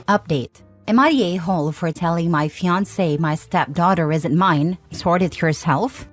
Update. Am I the a-hole for telling my fiancé my stepdaughter isn't mine? Sort it yourself?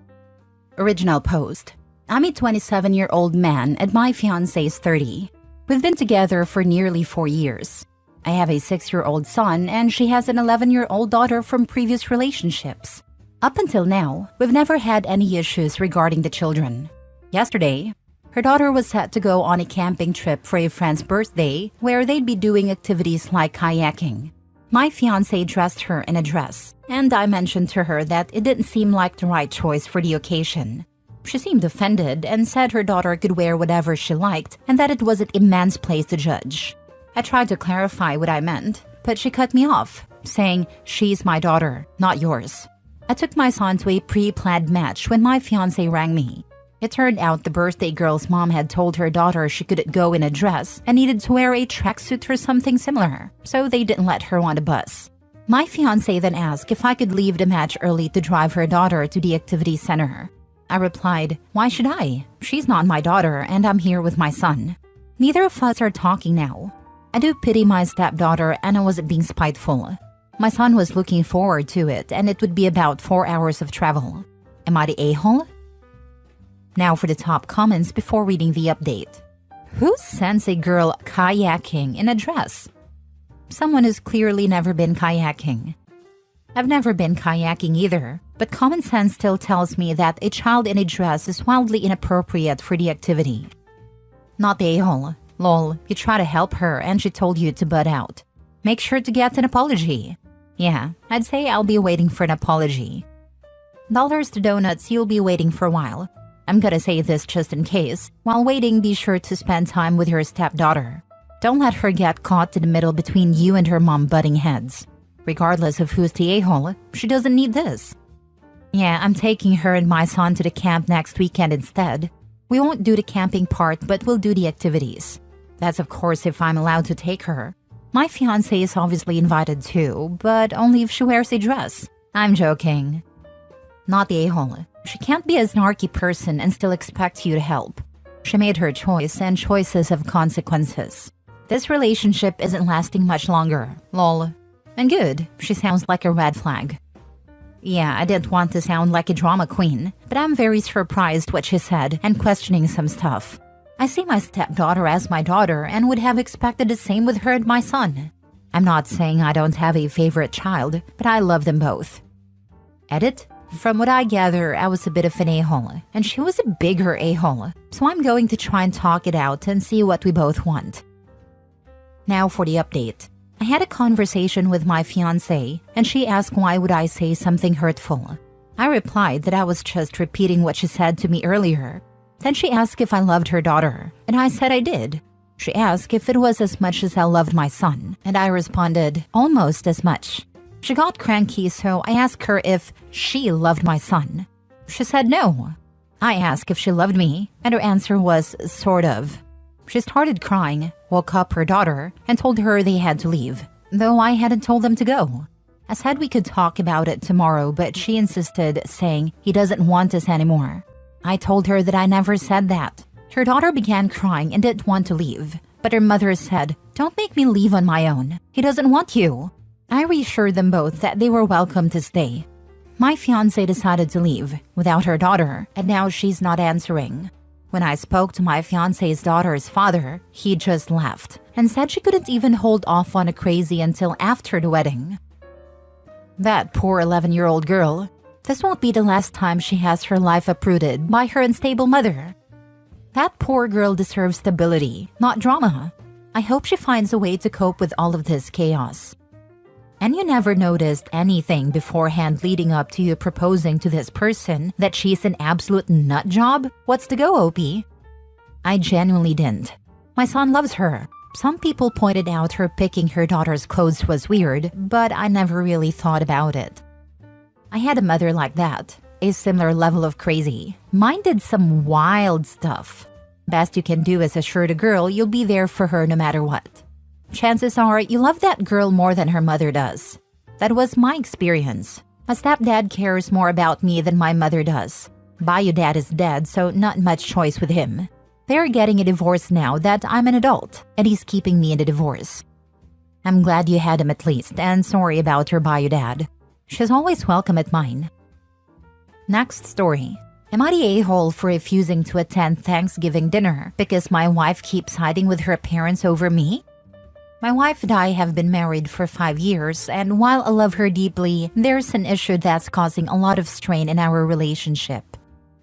Original post. I'm a 27-year-old man and my fiancé is 30. We've been together for nearly 4 years. I have a 6-year-old son and she has an 11-year-old daughter from previous relationships. Up until now, we've never had any issues regarding the children. Yesterday, her daughter was set to go on a camping trip for a friend's birthday where they'd be doing activities like kayaking. My fiancé dressed her in a dress, and I mentioned to her that it didn't seem like the right choice for the occasion. She seemed offended and said her daughter could wear whatever she liked and that it wasn't a man's place to judge. I tried to clarify what I meant, but she cut me off, saying, "She's my daughter, not yours." I took my son to a pre-planned match when my fiancé rang me. It turned out the birthday girl's mom had told her daughter she couldn't go in a dress and needed to wear a tracksuit or something similar, so they didn't let her on the bus. My fiancé then asked if I could leave the match early to drive her daughter to the activity center. I replied, "Why should I? She's not my daughter and I'm here with my son." Neither of us are talking now. I do pity my stepdaughter and I wasn't being spiteful. My son was looking forward to it and it would be about 4 hours of travel. Am I the a-hole? Now for the top comments before reading the update. Who sends a girl kayaking in a dress? Someone who's clearly never been kayaking. I've never been kayaking either, but common sense still tells me that a child in a dress is wildly inappropriate for the activity. Not the a-hole. Lol, you try to help her and she told you to butt out. Make sure to get an apology. Yeah, I'd say I'll be waiting for an apology. Dollars to donuts, you'll be waiting for a while. I'm gonna say this just in case. While waiting, be sure to spend time with your stepdaughter. Don't let her get caught in the middle between you and her mom butting heads. Regardless of who's the a-hole, she doesn't need this. Yeah, I'm taking her and my son to the camp next weekend instead. We won't do the camping part, but we'll do the activities. That's of course if I'm allowed to take her. My fiancé is obviously invited too, but only if she wears a dress. I'm joking. Not the a-hole. She can't be a snarky person and still expect you to help. She made her choice and choices have consequences. This relationship isn't lasting much longer. Lol. And good, she sounds like a red flag. Yeah, I didn't want to sound like a drama queen, but I'm very surprised what she said and questioning some stuff. I see my stepdaughter as my daughter and would have expected the same with her and my son. I'm not saying I don't have a favorite child, but I love them both. Edit? From what I gather, I was a bit of an a-hole, and she was a bigger a-hole, so I'm going to try and talk it out and see what we both want. Now for the update. I had a conversation with my fiancé, and she asked why would I say something hurtful. I replied that I was just repeating what she said to me earlier. Then she asked if I loved her daughter, and I said I did. She asked if it was as much as I loved my son, and I responded, almost as much. She got cranky, so I asked her if she loved my son. She said no. I asked if she loved me, and her answer was, sort of. She started crying, woke up her daughter, and told her they had to leave, though I hadn't told them to go. I said we could talk about it tomorrow, but she insisted, saying he doesn't want us anymore. I told her that I never said that. Her daughter began crying and didn't want to leave, but her mother said, "Don't make me leave on my own. He doesn't want you." I reassured them both that they were welcome to stay. My fiancé decided to leave without her daughter, and now she's not answering. When I spoke to my fiancé's daughter's father, he just laughed and said she couldn't even hold off on a crazy until after the wedding. That poor 11-year-old girl. This won't be the last time she has her life uprooted by her unstable mother. That poor girl deserves stability, not drama. I hope she finds a way to cope with all of this chaos. And you never noticed anything beforehand leading up to you proposing to this person that she's an absolute nut job? What's the go, OP? I genuinely didn't. My son loves her. Some people pointed out her picking her daughter's clothes was weird, but I never really thought about it. I had a mother like that, a similar level of crazy. Mine did some wild stuff. Best you can do is assure the girl you'll be there for her no matter what. Chances are you love that girl more than her mother does. That was my experience. My stepdad cares more about me than my mother does. Bio dad is dead, so not much choice with him. They're getting a divorce now that I'm an adult, and he's keeping me in the divorce. I'm glad you had him at least, and sorry about your bio dad. She's always welcome at mine. Next story. Am I the a-hole for refusing to attend Thanksgiving dinner because my wife keeps hiding with her parents over me? My wife and I have been married for 5 years, and while I love her deeply, there's an issue that's causing a lot of strain in our relationship.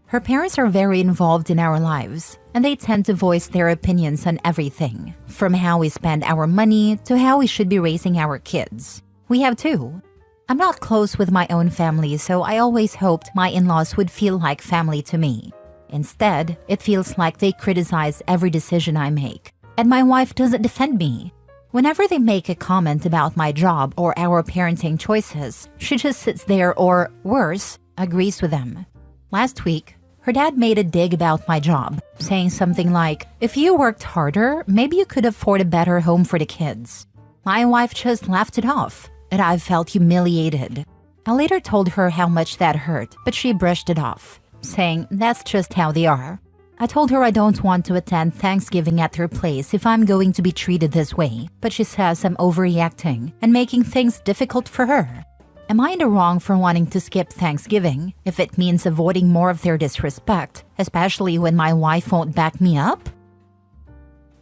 Her parents are very involved in our lives, and they tend to voice their opinions on everything, from how we spend our money to how we should be raising our kids. We have two. I'm not close with my own family, so I always hoped my in-laws would feel like family to me. Instead, it feels like they criticize every decision I make, and my wife doesn't defend me. Whenever they make a comment about my job or our parenting choices, she just sits there or, worse, agrees with them. Last week, her dad made a dig about my job, saying something like, "If you worked harder, maybe you could afford a better home for the kids." My wife just laughed it off, and I felt humiliated. I later told her how much that hurt, but she brushed it off, saying that's just how they are. I told her I don't want to attend Thanksgiving at her place if I'm going to be treated this way, but she says I'm overreacting and making things difficult for her. Am I in the wrong for wanting to skip Thanksgiving if it means avoiding more of their disrespect, especially when my wife won't back me up?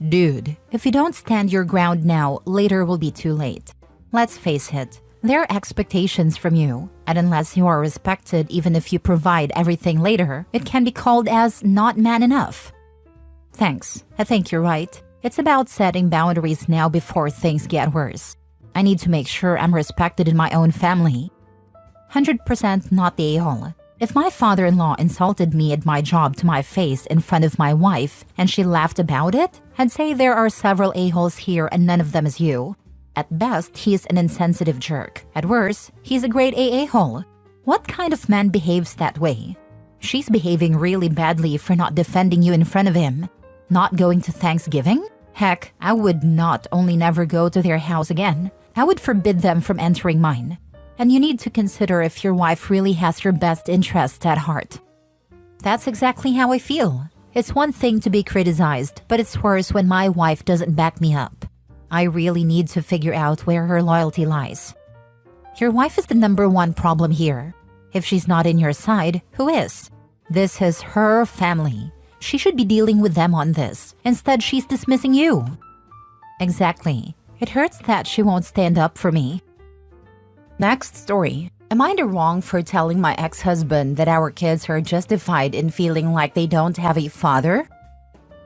Dude, if you don't stand your ground now, later will be too late. Let's face it, there are expectations from you, and unless you are respected even if you provide everything later, it can be called as not man enough. Thanks, I think you're right. It's about setting boundaries now before things get worse. I need to make sure I'm respected in my own family. 100% not the a-hole. If my father-in-law insulted me at my job to my face in front of my wife and she laughed about it, I'd say there are several a-holes here and none of them is you. At best, he's an insensitive jerk. At worst, he's a grade A-hole. What kind of man behaves that way? She's behaving really badly for not defending you in front of him. Not going to Thanksgiving? Heck, I would not only never go to their house again, I would forbid them from entering mine. And you need to consider if your wife really has your best interests at heart. That's exactly how I feel. It's one thing to be criticized, but it's worse when my wife doesn't back me up. I really need to figure out where her loyalty lies. Your wife is the #1 problem here. If she's not in your side, who is? This is her family. She should be dealing with them on this. Instead, she's dismissing you. Exactly. It hurts that she won't stand up for me. Next story. Am I in the wrong for telling my ex-husband that our kids are justified in feeling like they don't have a father?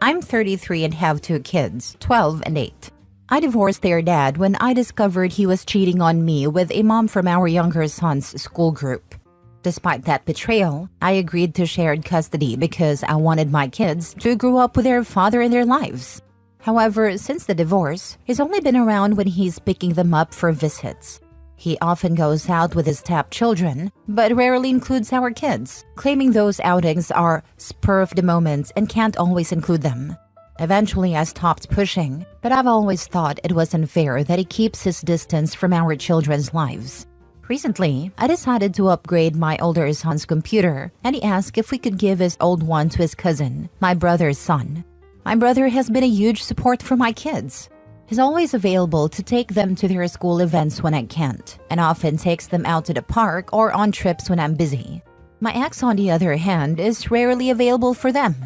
I'm 33 and have 2 kids, 12 and 8. I divorced their dad when I discovered he was cheating on me with a mom from our younger son's school group. Despite that betrayal, I agreed to shared custody because I wanted my kids to grow up with their father in their lives. However, since the divorce, he's only been around when he's picking them up for visits. He often goes out with his stepchildren, but rarely includes our kids, claiming those outings are spur of the moment and can't always include them. Eventually, I stopped pushing, but I've always thought it was unfair that he keeps his distance from our children's lives. Recently, I decided to upgrade my older son's computer, and he asked if we could give his old one to his cousin, my brother's son. My brother has been a huge support for my kids. He's always available to take them to their school events when I can't, and often takes them out to the park or on trips when I'm busy. My ex, on the other hand, is rarely available for them.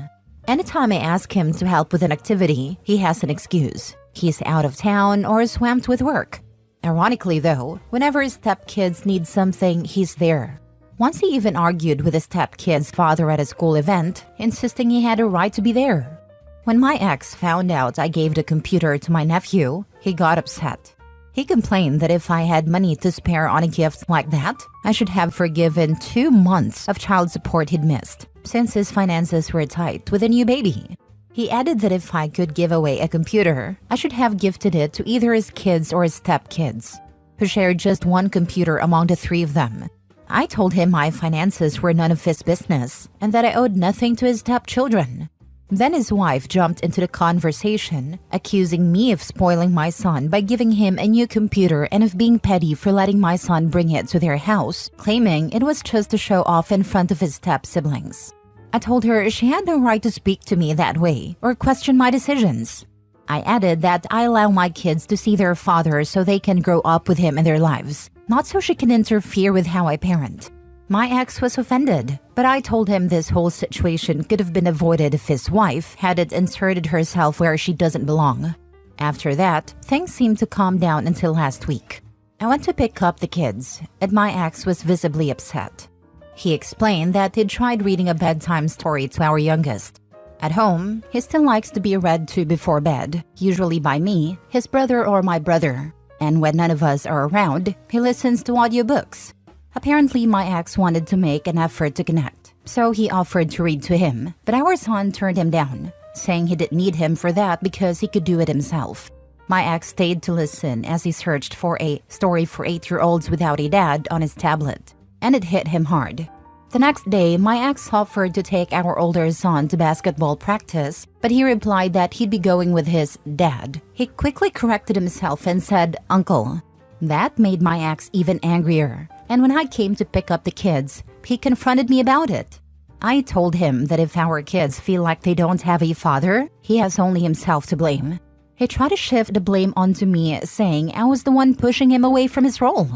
Anytime I ask him to help with an activity, he has an excuse. He's out of town or swamped with work. Ironically though, whenever his stepkids need something, he's there. Once he even argued with his stepkid's father at a school event, insisting he had a right to be there. When my ex found out I gave the computer to my nephew, he got upset. He complained that if I had money to spare on a gift like that, I should have forgiven 2 months of child support he'd missed, since his finances were tight with a new baby. He added that if I could give away a computer, I should have gifted it to either his kids or his stepkids, who shared just 1 computer among the 3 of them. I told him my finances were none of his business and that I owed nothing to his stepchildren. Then his wife jumped into the conversation, accusing me of spoiling my son by giving him a new computer and of being petty for letting my son bring it to their house, claiming it was just to show off in front of his step-siblings. I told her she had no right to speak to me that way or question my decisions. I added that I allow my kids to see their father so they can grow up with him in their lives, not so she can interfere with how I parent. My ex was offended, but I told him this whole situation could have been avoided if his wife hadn't inserted herself where she doesn't belong. After that, things seemed to calm down until last week. I went to pick up the kids, and my ex was visibly upset. He explained that he'd tried reading a bedtime story to our youngest. At home, he still likes to be read to before bed, usually by me, his brother or my brother. And when none of us are around, he listens to audiobooks. Apparently, my ex wanted to make an effort to connect, so he offered to read to him, but our son turned him down, saying he didn't need him for that because he could do it himself. My ex stayed to listen as he searched for a story for 8-year-olds without a dad on his tablet, and it hit him hard. The next day, my ex offered to take our older son to basketball practice, but he replied that he'd be going with his dad. He quickly corrected himself and said, "Uncle." That made my ex even angrier, and when I came to pick up the kids, he confronted me about it. I told him that if our kids feel like they don't have a father, he has only himself to blame. He tried to shift the blame onto me, saying I was the one pushing him away from his role.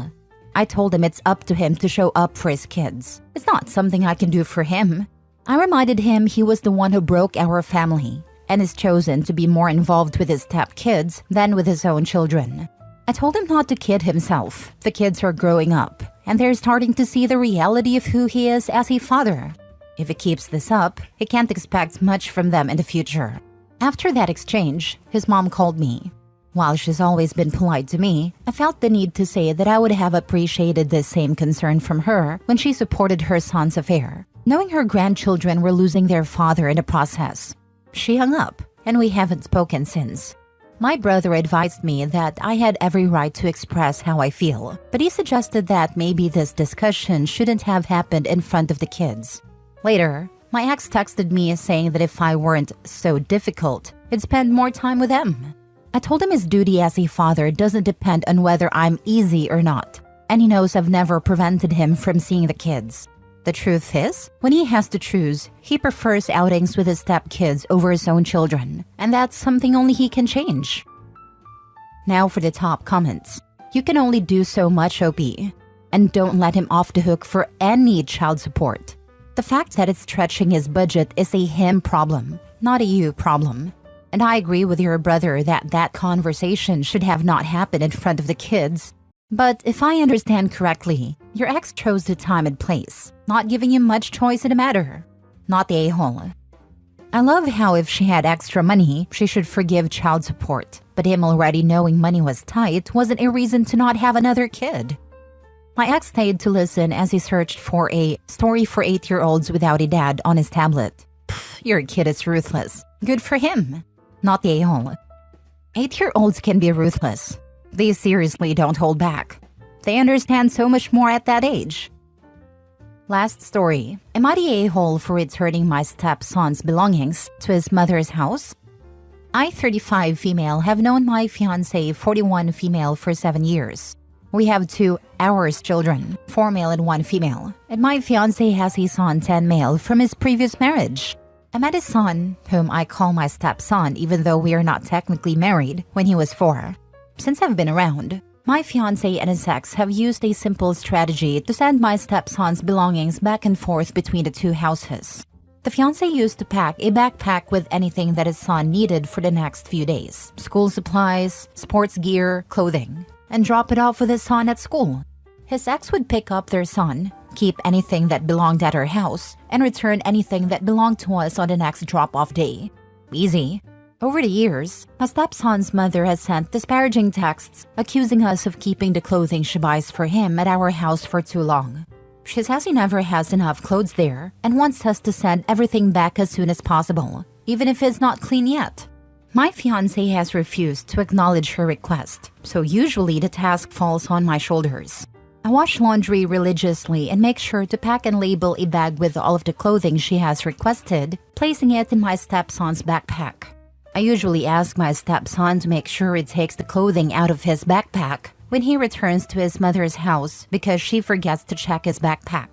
I told him it's up to him to show up for his kids. It's not something I can do for him. I reminded him he was the one who broke our family and has chosen to be more involved with his stepkids than with his own children. I told him not to kid himself. The kids are growing up, and they're starting to see the reality of who he is as a father. If he keeps this up, he can't expect much from them in the future. After that exchange, his mom called me. While she's always been polite to me, I felt the need to say that I would have appreciated the same concern from her when she supported her son's affair, knowing her grandchildren were losing their father in the process. She hung up, and we haven't spoken since. My brother advised me that I had every right to express how I feel, but he suggested that maybe this discussion shouldn't have happened in front of the kids. Later, my ex texted me saying that if I weren't so difficult, he'd spend more time with them. I told him his duty as a father doesn't depend on whether I'm easy or not, and he knows I've never prevented him from seeing the kids. The truth is, when he has to choose, he prefers outings with his stepkids over his own children, and that's something only he can change. Now for the top comments. You can only do so much, OP, and don't let him off the hook for any child support. The fact that it's stretching his budget is a him problem, not a you problem. And I agree with your brother that that conversation should have not happened in front of the kids. But if I understand correctly, your ex chose the time and place, not giving you much choice in the matter. Not the a-hole. I love how if she had extra money, she should forgive child support. But him already knowing money was tight wasn't a reason to not have another kid. My ex stayed to listen as he searched for a story for 8-year-olds without a dad on his tablet. Your kid is ruthless. Good for him. Not the a-hole. 8-year-olds can be ruthless. They seriously don't hold back. They understand so much more at that age. Last story. Am I the a-hole for returning my stepson's belongings to his mother's house? I, 35 female, have known my fiancé, 41 female, for 7 years. We have 2 ours children, 4 male and 1 female. And my fiancé has a son, 10 male, from his previous marriage. I met his son, whom I call my stepson even though we are not technically married, when he was 4. Since I've been around, my fiancé and his ex have used a simple strategy to send my stepson's belongings back and forth between the 2 houses. The fiancé used to pack a backpack with anything that his son needed for the next few days, school supplies, sports gear, clothing, and drop it off with his son at school. His ex would pick up their son, keep anything that belonged at her house, and return anything that belonged to us on the next drop-off day. Easy. Over the years, my stepson's mother has sent disparaging texts accusing us of keeping the clothing she buys for him at our house for too long. She says he never has enough clothes there and wants us to send everything back as soon as possible, even if it's not clean yet. My fiancé has refused to acknowledge her request, so usually the task falls on my shoulders. I wash laundry religiously and make sure to pack and label a bag with all of the clothing she has requested, placing it in my stepson's backpack. I usually ask my stepson to make sure he takes the clothing out of his backpack when he returns to his mother's house because she forgets to check his backpack.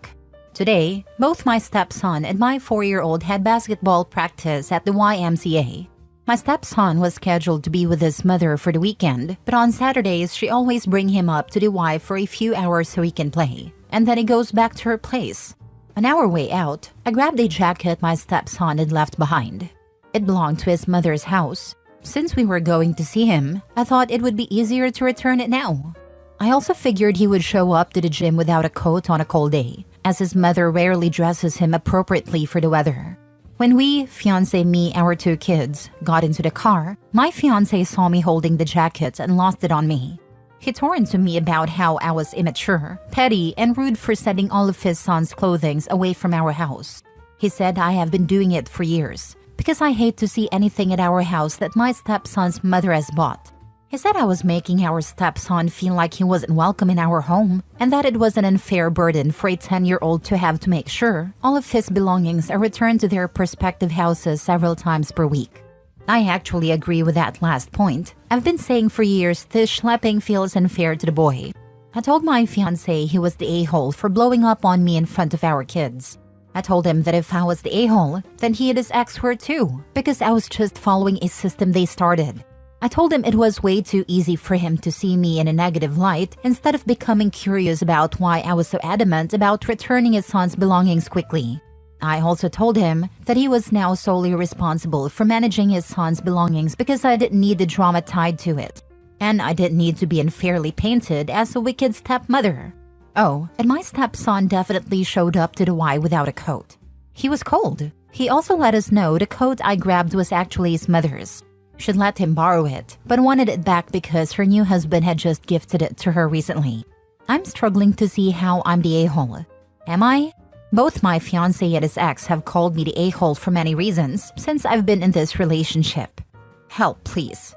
Today, both my stepson and my 4-year-old had basketball practice at the YMCA. My stepson was scheduled to be with his mother for the weekend, but on Saturdays she always bring him up to the Y for a few hours so he can play, and then he goes back to her place. On our way out, I grabbed a jacket my stepson had left behind. It belonged to his mother's house. Since we were going to see him, I thought it would be easier to return it now. I also figured he would show up to the gym without a coat on a cold day, as his mother rarely dresses him appropriately for the weather. When we, fiancé, me, our 2 kids, got into the car, my fiancé saw me holding the jacket and lost it on me. He tore into me about how I was immature, petty, and rude for sending all of his son's clothing away from our house. He said I have been doing it for years, because I hate to see anything at our house that my stepson's mother has bought. He said I was making our stepson feel like he wasn't welcome in our home, and that it was an unfair burden for a 10-year-old to have to make sure all of his belongings are returned to their prospective houses several times per week. I actually agree with that last point. I've been saying for years this schlepping feels unfair to the boy. I told my fiancé he was the a-hole for blowing up on me in front of our kids. I told him that if I was the a-hole, then he and his ex were too, because I was just following a system they started. I told him it was way too easy for him to see me in a negative light instead of becoming curious about why I was so adamant about returning his son's belongings quickly. I also told him that he was now solely responsible for managing his son's belongings because I didn't need the drama tied to it. And I didn't need to be unfairly painted as a wicked stepmother. Oh, and my stepson definitely showed up to the Y without a coat. He was cold. He also let us know the coat I grabbed was actually his mother's. She'd let him borrow it, but wanted it back because her new husband had just gifted it to her recently. I'm struggling to see how I'm the a-hole. Am I? Both my fiancé and his ex have called me the a-hole for many reasons since I've been in this relationship. Help, please.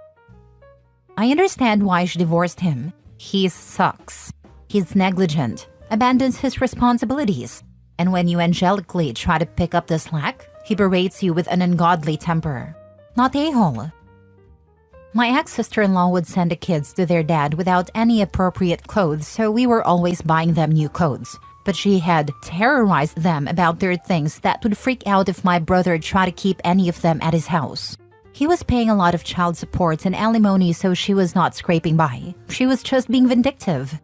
I understand why she divorced him. He sucks. He's negligent, abandons his responsibilities, and when you angelically try to pick up the slack, he berates you with an ungodly temper. Not the a-hole. My ex-sister-in-law would send the kids to their dad without any appropriate clothes, so we were always buying them new clothes. But she had terrorized them about their things that would freak out if my brother tried to keep any of them at his house. He was paying a lot of child support and alimony, so she was not scraping by. She was just being vindictive.